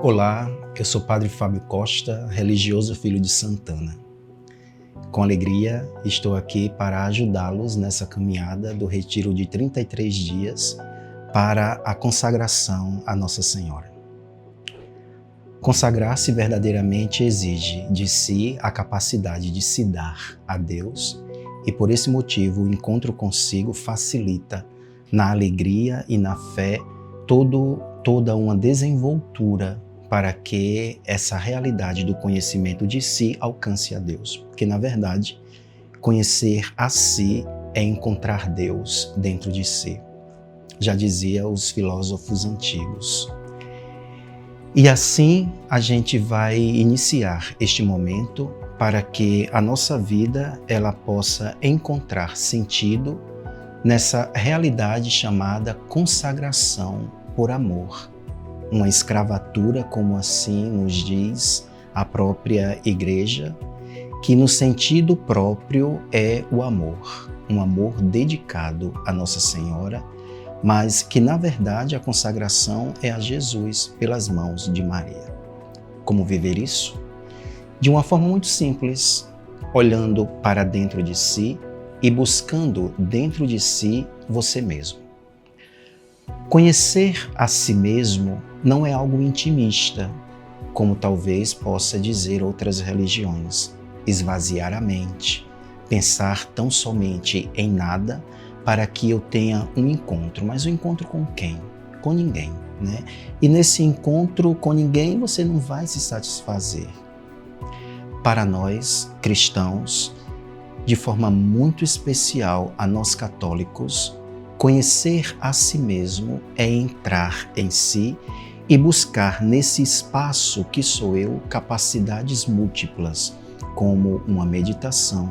Olá, eu sou Padre Fábio Costa, religioso filho de Santana. Com alegria, estou aqui para ajudá-los nessa caminhada do retiro de 33 dias para a consagração à Nossa Senhora. Consagrar-se verdadeiramente exige de si a capacidade de se dar a Deus e, por esse motivo, o encontro consigo facilita na alegria e na fé toda uma desenvoltura para que essa realidade do conhecimento de si alcance a Deus. Porque, na verdade, conhecer a si é encontrar Deus dentro de si. Já dizia os filósofos antigos. E assim a gente vai iniciar este momento para que a nossa vida ela possa encontrar sentido nessa realidade chamada consagração por amor. Uma escravatura, como assim nos diz a própria Igreja, que no sentido próprio é o amor, um amor dedicado a Nossa Senhora, mas que na verdade a consagração é a Jesus pelas mãos de Maria. Como viver isso? De uma forma muito simples, olhando para dentro de si e buscando dentro de si você mesmo. Conhecer a si mesmo não é algo intimista, como talvez possa dizer outras religiões. Esvaziar a mente, pensar tão somente em nada para que eu tenha um encontro. Mas um encontro com quem? Com ninguém, né? E nesse encontro com ninguém você não vai se satisfazer. Para nós, cristãos, de forma muito especial a nós católicos, conhecer a si mesmo é entrar em si e buscar nesse espaço que sou eu capacidades múltiplas, como uma meditação,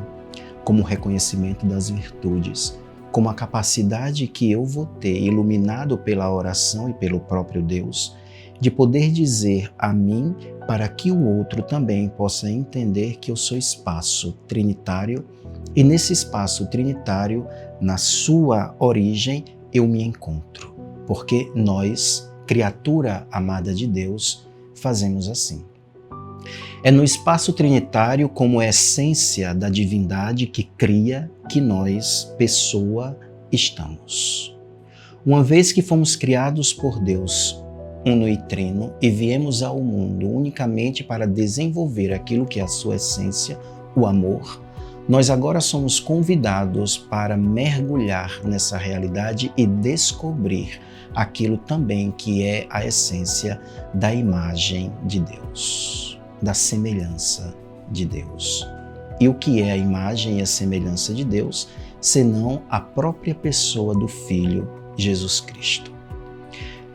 como o reconhecimento das virtudes, como a capacidade que eu vou ter, iluminado pela oração e pelo próprio Deus, de poder dizer a mim para que o outro também possa entender que eu sou espaço trinitário e nesse espaço trinitário, na sua origem, eu me encontro. Porque nós, criatura amada de Deus, fazemos assim. É no espaço trinitário, como essência da divindade que cria, que nós, pessoa, estamos. Uma vez que fomos criados por Deus, uno e trino, e viemos ao mundo unicamente para desenvolver aquilo que é a sua essência, o amor, nós agora somos convidados para mergulhar nessa realidade e descobrir aquilo também que é a essência da imagem de Deus, da semelhança de Deus. E o que é a imagem e a semelhança de Deus, senão a própria pessoa do Filho Jesus Cristo?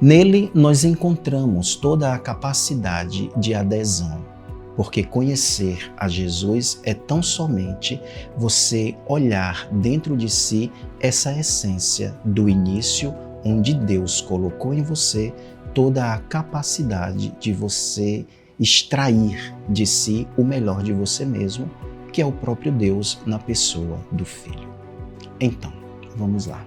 Nele nós encontramos toda a capacidade de adesão, porque conhecer a Jesus é tão somente você olhar dentro de si essa essência do início, onde Deus colocou em você toda a capacidade de você extrair de si o melhor de você mesmo, que é o próprio Deus na pessoa do Filho. Então, vamos lá.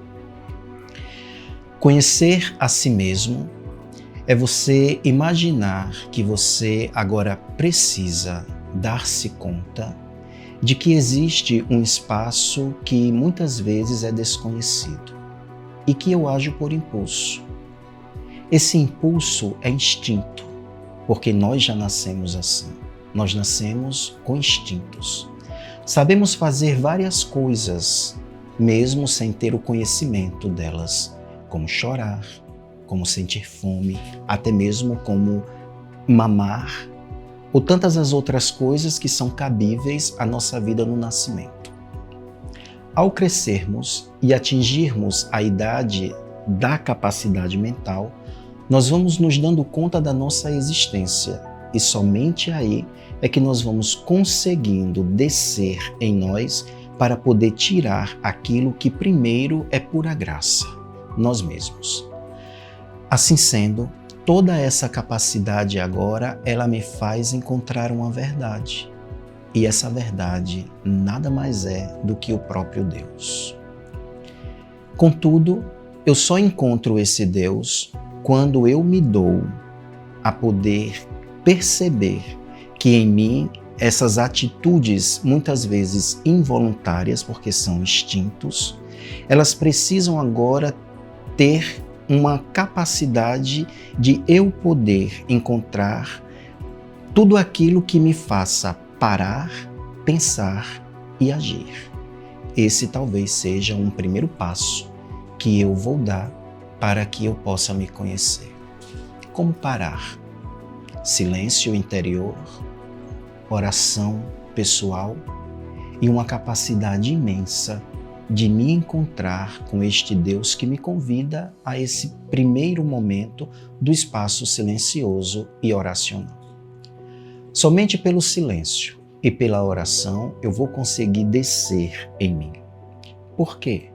Conhecer a si mesmo é você imaginar que você agora precisa dar-se conta de que existe um espaço que muitas vezes é desconhecido e que eu ajo por impulso. Esse impulso é instinto, porque nós já nascemos assim. Nós nascemos com instintos. Sabemos fazer várias coisas, mesmo sem ter o conhecimento delas, como chorar, como sentir fome, até mesmo como mamar, ou tantas as outras coisas que são cabíveis à nossa vida no nascimento. Ao crescermos e atingirmos a idade da capacidade mental, nós vamos nos dando conta da nossa existência e somente aí é que nós vamos conseguindo descer em nós para poder tirar aquilo que primeiro é pura graça, nós mesmos. Assim sendo, toda essa capacidade agora, ela me faz encontrar uma verdade. E essa verdade nada mais é do que o próprio Deus. Contudo, eu só encontro esse Deus quando eu me dou a poder perceber que em mim essas atitudes, muitas vezes involuntárias, porque são instintos, elas precisam agora ter uma capacidade de eu poder encontrar tudo aquilo que me faça parar, pensar e agir. Esse talvez seja um primeiro passo que eu vou dar para que eu possa me conhecer. Como parar? Silêncio interior, oração pessoal e uma capacidade imensa de me encontrar com este Deus que me convida a esse primeiro momento do espaço silencioso e oracional. Somente pelo silêncio e pela oração eu vou conseguir descer em mim. Por quê?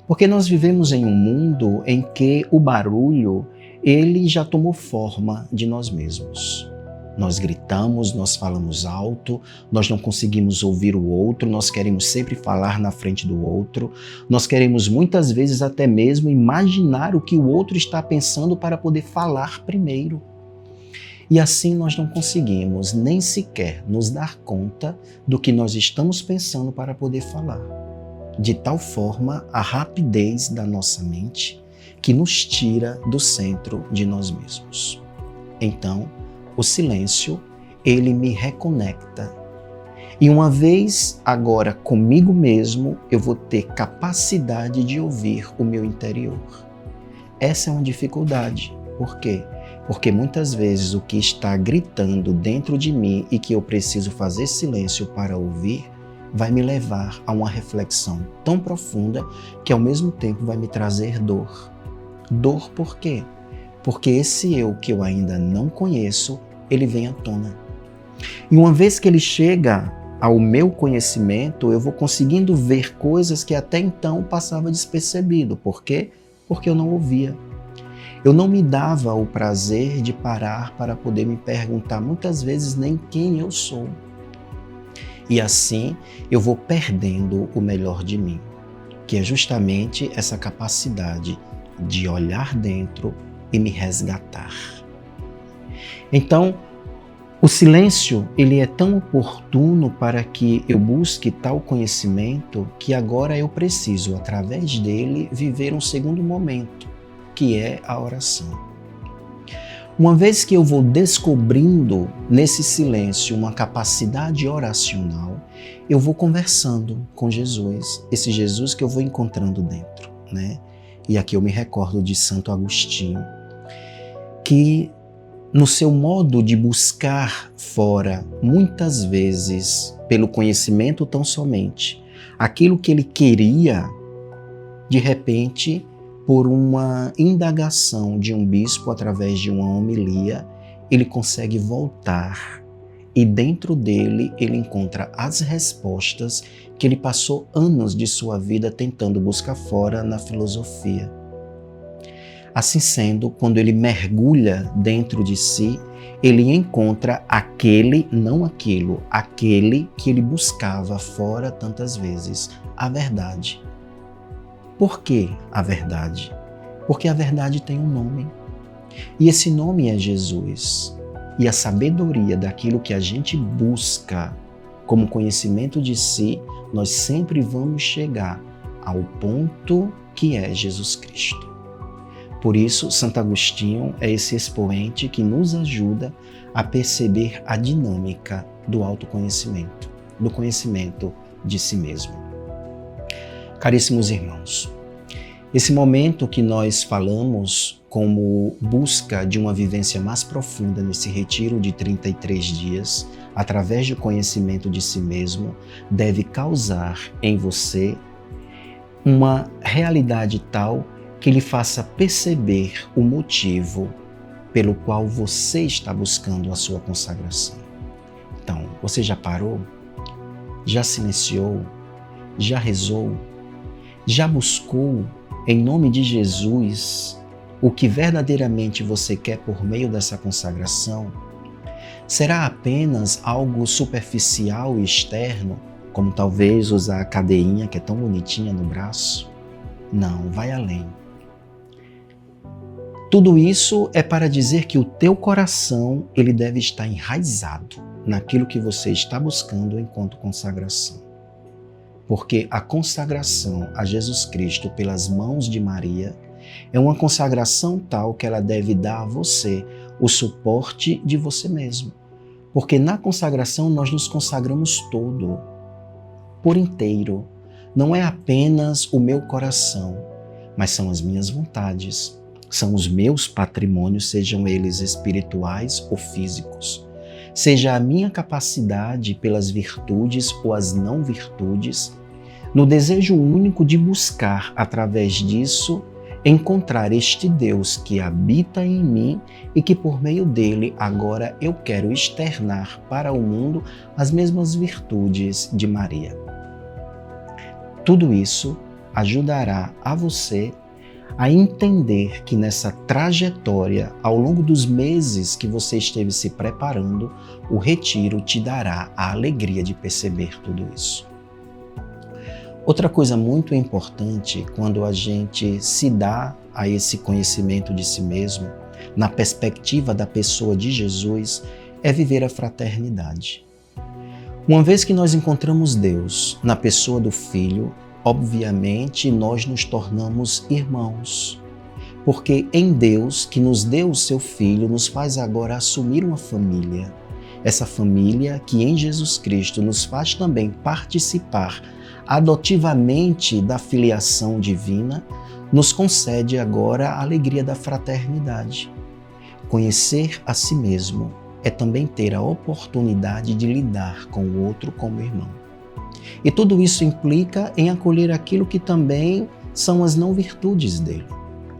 Porque nós vivemos em um mundo em que o barulho, ele já tomou forma de nós mesmos. Nós gritamos, nós falamos alto, nós não conseguimos ouvir o outro, nós queremos sempre falar na frente do outro, nós queremos muitas vezes até mesmo imaginar o que o outro está pensando para poder falar primeiro. E assim nós não conseguimos nem sequer nos dar conta do que nós estamos pensando para poder falar. De tal forma, a rapidez da nossa mente que nos tira do centro de nós mesmos. Então, o silêncio, ele me reconecta. E uma vez agora comigo mesmo, eu vou ter capacidade de ouvir o meu interior. Essa é uma dificuldade. Por quê? Porque muitas vezes o que está gritando dentro de mim e que eu preciso fazer silêncio para ouvir, vai me levar a uma reflexão tão profunda que ao mesmo tempo vai me trazer dor. Dor por quê? Porque esse eu que eu ainda não conheço, ele vem à tona. E uma vez que ele chega ao meu conhecimento, eu vou conseguindo ver coisas que até então passava despercebido. Por quê? Porque eu não ouvia. Eu não me dava o prazer de parar para poder me perguntar muitas vezes nem quem eu sou. E assim eu vou perdendo o melhor de mim, que é justamente essa capacidade de olhar dentro e me resgatar. Então, o silêncio, ele é tão oportuno para que eu busque tal conhecimento que agora eu preciso, através dele, viver um segundo momento, que é a oração. Uma vez que eu vou descobrindo nesse silêncio uma capacidade oracional, eu vou conversando com Jesus, esse Jesus que eu vou encontrando dentro, né? E aqui eu me recordo de Santo Agostinho, que no seu modo de buscar fora, muitas vezes, pelo conhecimento tão somente, aquilo que ele queria, de repente, por uma indagação de um bispo através de uma homilia, ele consegue voltar e dentro dele ele encontra as respostas que ele passou anos de sua vida tentando buscar fora na filosofia. Assim sendo, quando ele mergulha dentro de si, ele encontra aquele, não aquilo, aquele que ele buscava fora tantas vezes, a verdade. Por que a verdade? Porque a verdade tem um nome. E esse nome é Jesus. E a sabedoria daquilo que a gente busca como conhecimento de si, nós sempre vamos chegar ao ponto que é Jesus Cristo. Por isso, Santo Agostinho é esse expoente que nos ajuda a perceber a dinâmica do autoconhecimento, do conhecimento de si mesmo. Caríssimos irmãos, esse momento que nós falamos como busca de uma vivência mais profunda nesse retiro de 33 dias, através do conhecimento de si mesmo, deve causar em você uma realidade tal que lhe faça perceber o motivo pelo qual você está buscando a sua consagração. Então, você já parou? Já silenciou? Já rezou? Já buscou, em nome de Jesus, o que verdadeiramente você quer por meio dessa consagração? Será apenas algo superficial e externo, como talvez usar a cadeinha que é tão bonitinha no braço? Não, vai além. Tudo isso é para dizer que o teu coração, ele deve estar enraizado naquilo que você está buscando enquanto consagração. Porque a consagração a Jesus Cristo pelas mãos de Maria é uma consagração tal que ela deve dar a você o suporte de você mesmo. Porque na consagração nós nos consagramos todo, por inteiro. Não é apenas o meu coração, mas são as minhas vontades, são os meus patrimônios, sejam eles espirituais ou físicos. Seja a minha capacidade pelas virtudes ou as não virtudes, no desejo único de buscar, através disso, encontrar este Deus que habita em mim e que por meio dele agora eu quero externar para o mundo as mesmas virtudes de Maria. Tudo isso ajudará a você a entender que nessa trajetória, ao longo dos meses que você esteve se preparando, o retiro te dará a alegria de perceber tudo isso. Outra coisa muito importante quando a gente se dá a esse conhecimento de si mesmo, na perspectiva da pessoa de Jesus, é viver a fraternidade. Uma vez que nós encontramos Deus na pessoa do Filho, obviamente nós nos tornamos irmãos. Porque em Deus, que nos deu o seu Filho, nos faz agora assumir uma família. Essa família que em Jesus Cristo nos faz também participar adotivamente da filiação divina, nos concede agora a alegria da fraternidade. Conhecer a si mesmo é também ter a oportunidade de lidar com o outro como irmão. E tudo isso implica em acolher aquilo que também são as não virtudes dele,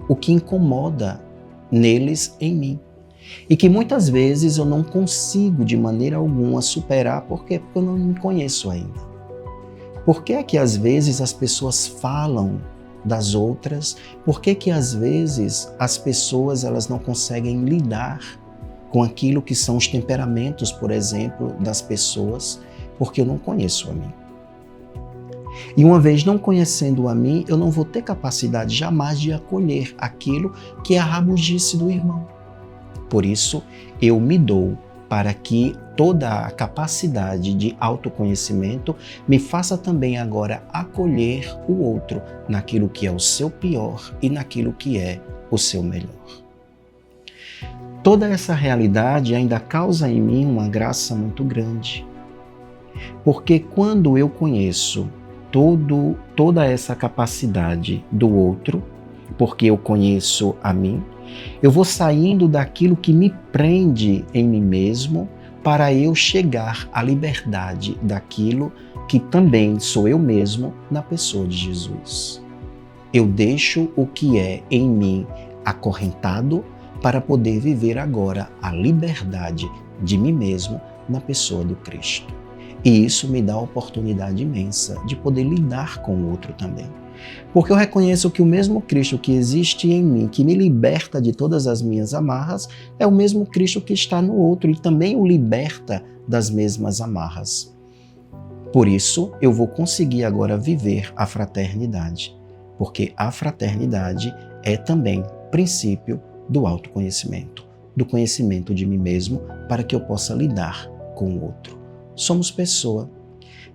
o que incomoda neles em mim. E que muitas vezes eu não consigo de maneira alguma superar, porque eu não me conheço ainda. Por que é que às vezes as pessoas falam das outras? Por que que às vezes as pessoas elas não conseguem lidar com aquilo que são os temperamentos, por exemplo, das pessoas? Porque eu não conheço a mim. E uma vez não conhecendo a mim, eu não vou ter capacidade jamais de acolher aquilo que é a rabugice do irmão. Por isso, eu me dou para que toda a capacidade de autoconhecimento me faça também agora acolher o outro naquilo que é o seu pior e naquilo que é o seu melhor. Toda essa realidade ainda causa em mim uma graça muito grande. Porque quando eu conheço toda essa capacidade do outro, porque eu conheço a mim, eu vou saindo daquilo que me prende em mim mesmo para eu chegar à liberdade daquilo que também sou eu mesmo na pessoa de Jesus. Eu deixo o que é em mim acorrentado para poder viver agora a liberdade de mim mesmo na pessoa do Cristo. E isso me dá a oportunidade imensa de poder lidar com o outro também. Porque eu reconheço que o mesmo Cristo que existe em mim, que me liberta de todas as minhas amarras, é o mesmo Cristo que está no outro e também o liberta das mesmas amarras. Por isso, eu vou conseguir agora viver a fraternidade, porque a fraternidade é também princípio do autoconhecimento, do conhecimento de mim mesmo, para que eu possa lidar com o outro. Somos pessoa.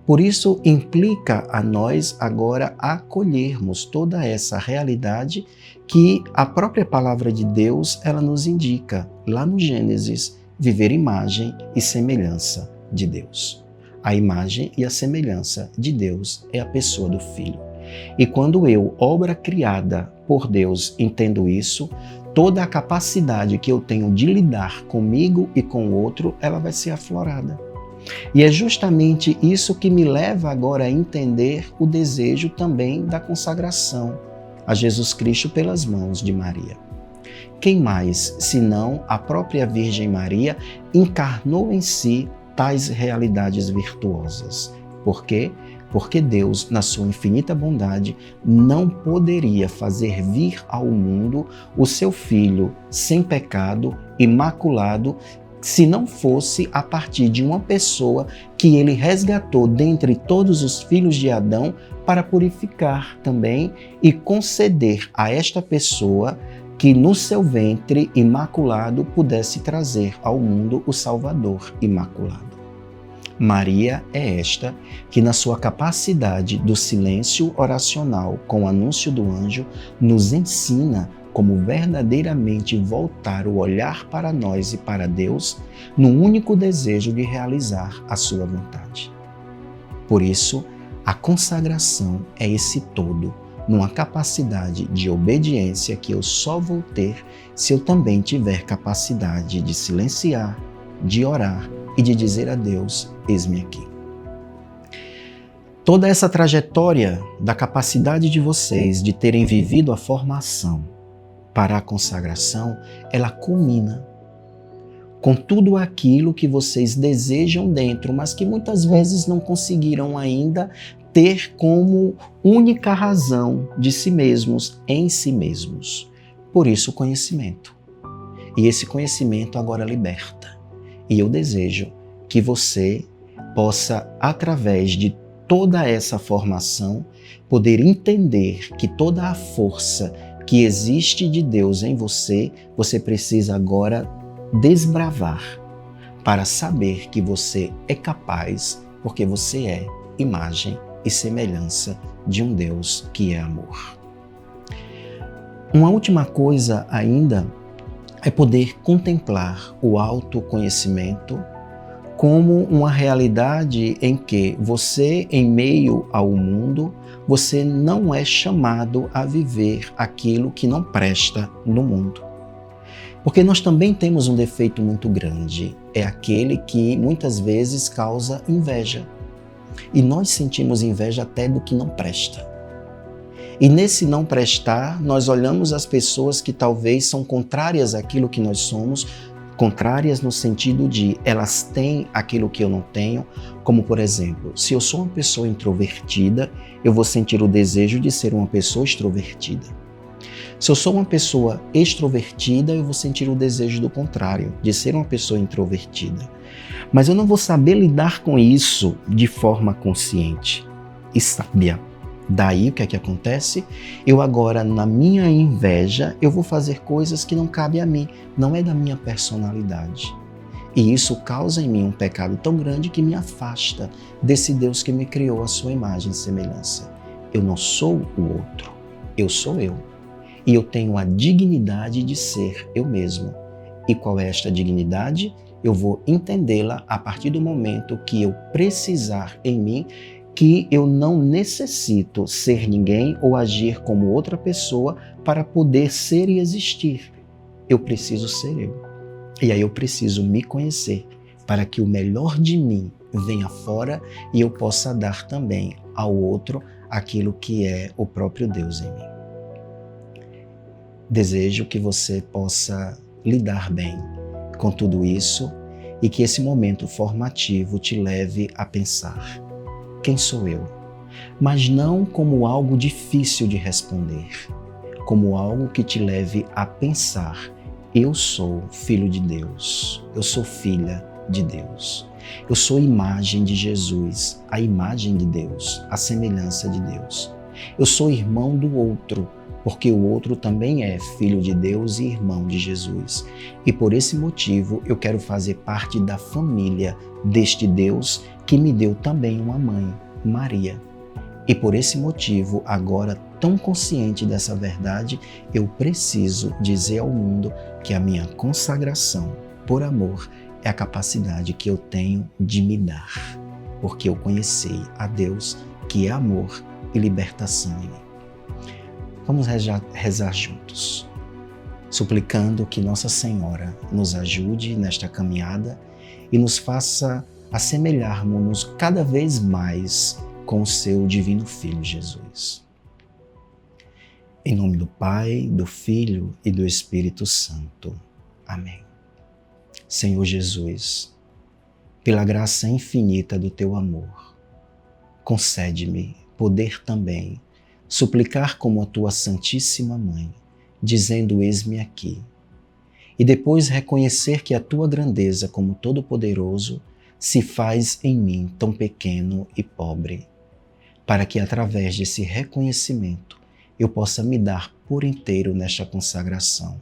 Por isso, implica a nós agora acolhermos toda essa realidade que a própria palavra de Deus ela nos indica, lá no Gênesis, viver imagem e semelhança de Deus. A imagem e a semelhança de Deus é a pessoa do Filho. E quando eu, obra criada por Deus, entendo isso, toda a capacidade que eu tenho de lidar comigo e com o outro, ela vai ser aflorada. E é justamente isso que me leva agora a entender o desejo também da consagração a Jesus Cristo pelas mãos de Maria. Quem mais, senão a própria Virgem Maria, encarnou em si tais realidades virtuosas? Por quê? Porque Deus, na sua infinita bondade, não poderia fazer vir ao mundo o seu Filho sem pecado, imaculado, se não fosse a partir de uma pessoa que ele resgatou dentre todos os filhos de Adão para purificar também e conceder a esta pessoa que no seu ventre imaculado pudesse trazer ao mundo o Salvador imaculado. Maria é esta que, na sua capacidade do silêncio oracional com o anúncio do anjo, nos ensina como verdadeiramente voltar o olhar para nós e para Deus no único desejo de realizar a sua vontade. Por isso, a consagração é esse todo, numa capacidade de obediência que eu só vou ter se eu também tiver capacidade de silenciar, de orar e de dizer a Deus: eis-me aqui. Toda essa trajetória da capacidade de vocês de terem vivido a formação para a consagração, ela culmina com tudo aquilo que vocês desejam dentro, mas que muitas vezes não conseguiram ainda ter como única razão de si mesmos, em si mesmos. Por isso o conhecimento. E esse conhecimento agora liberta. E eu desejo que você possa, através de toda essa formação, poder entender que toda a força que existe de Deus em você, você precisa agora desbravar para saber que você é capaz, porque você é imagem e semelhança de um Deus que é amor. Uma última coisa ainda é poder contemplar o autoconhecimento como uma realidade em que você, em meio ao mundo, você não é chamado a viver aquilo que não presta no mundo. Porque nós também temos um defeito muito grande, é aquele que muitas vezes causa inveja. E nós sentimos inveja até do que não presta. E nesse não prestar, nós olhamos as pessoas que talvez são contrárias àquilo que nós somos, contrárias no sentido de elas têm aquilo que eu não tenho, como por exemplo, se eu sou uma pessoa introvertida, eu vou sentir o desejo de ser uma pessoa extrovertida. Se eu sou uma pessoa extrovertida, eu vou sentir o desejo do contrário, de ser uma pessoa introvertida. Mas eu não vou saber lidar com isso de forma consciente e sábia. Daí o que é que acontece? Eu agora, na minha inveja, eu vou fazer coisas que não cabem a mim, não é da minha personalidade. E isso causa em mim um pecado tão grande que me afasta desse Deus que me criou à sua imagem e semelhança. Eu não sou o outro, eu sou eu. E eu tenho a dignidade de ser eu mesmo. E qual é esta dignidade? Eu vou entendê-la a partir do momento que eu precisar em mim que eu não necessito ser ninguém ou agir como outra pessoa para poder ser e existir. Eu preciso ser eu. E aí eu preciso me conhecer para que o melhor de mim venha fora e eu possa dar também ao outro aquilo que é o próprio Deus em mim. Desejo que você possa lidar bem com tudo isso e que esse momento formativo te leve a pensar: quem sou eu? Mas não como algo difícil de responder, como algo que te leve a pensar: eu sou filho de Deus, eu sou filha de Deus, eu sou imagem de Jesus, a imagem de Deus, a semelhança de Deus. Eu sou irmão do outro, porque o outro também é filho de Deus e irmão de Jesus. E por esse motivo eu quero fazer parte da família deste Deus que me deu também uma mãe, Maria. E por esse motivo, agora tão consciente dessa verdade, eu preciso dizer ao mundo que a minha consagração por amor é a capacidade que eu tenho de me dar, porque eu conheci a Deus que é amor e libertação em mim. Vamos rezar juntos, suplicando que Nossa Senhora nos ajude nesta caminhada e nos faça assemelharmos-nos cada vez mais com o seu divino Filho Jesus. Em nome do Pai, do Filho e do Espírito Santo. Amém. Senhor Jesus, pela graça infinita do teu amor, concede-me poder também suplicar como a tua Santíssima Mãe, dizendo: eis-me aqui, e depois reconhecer que a tua grandeza como Todo-Poderoso se faz em mim tão pequeno e pobre, para que através desse reconhecimento eu possa me dar por inteiro nesta consagração,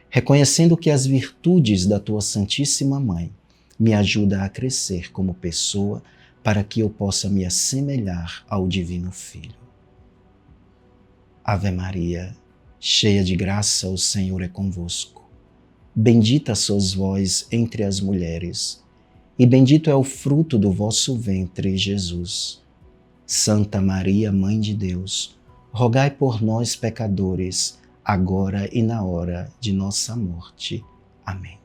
reconhecendo que as virtudes da tua Santíssima Mãe me ajudam a crescer como pessoa para que eu possa me assemelhar ao Divino Filho. Ave Maria, cheia de graça, o Senhor é convosco. Bendita sois vós entre as mulheres, e bendito é o fruto do vosso ventre, Jesus. Santa Maria, Mãe de Deus, rogai por nós, pecadores, agora e na hora de nossa morte. Amém.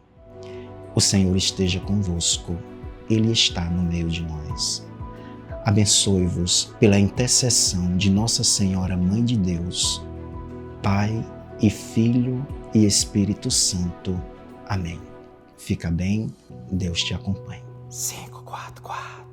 O Senhor esteja convosco, Ele está no meio de nós. Abençoe-vos pela intercessão de Nossa Senhora, Mãe de Deus, Pai e Filho e Espírito Santo. Amém. Fica bem, Deus te acompanhe. 5, 4, 4.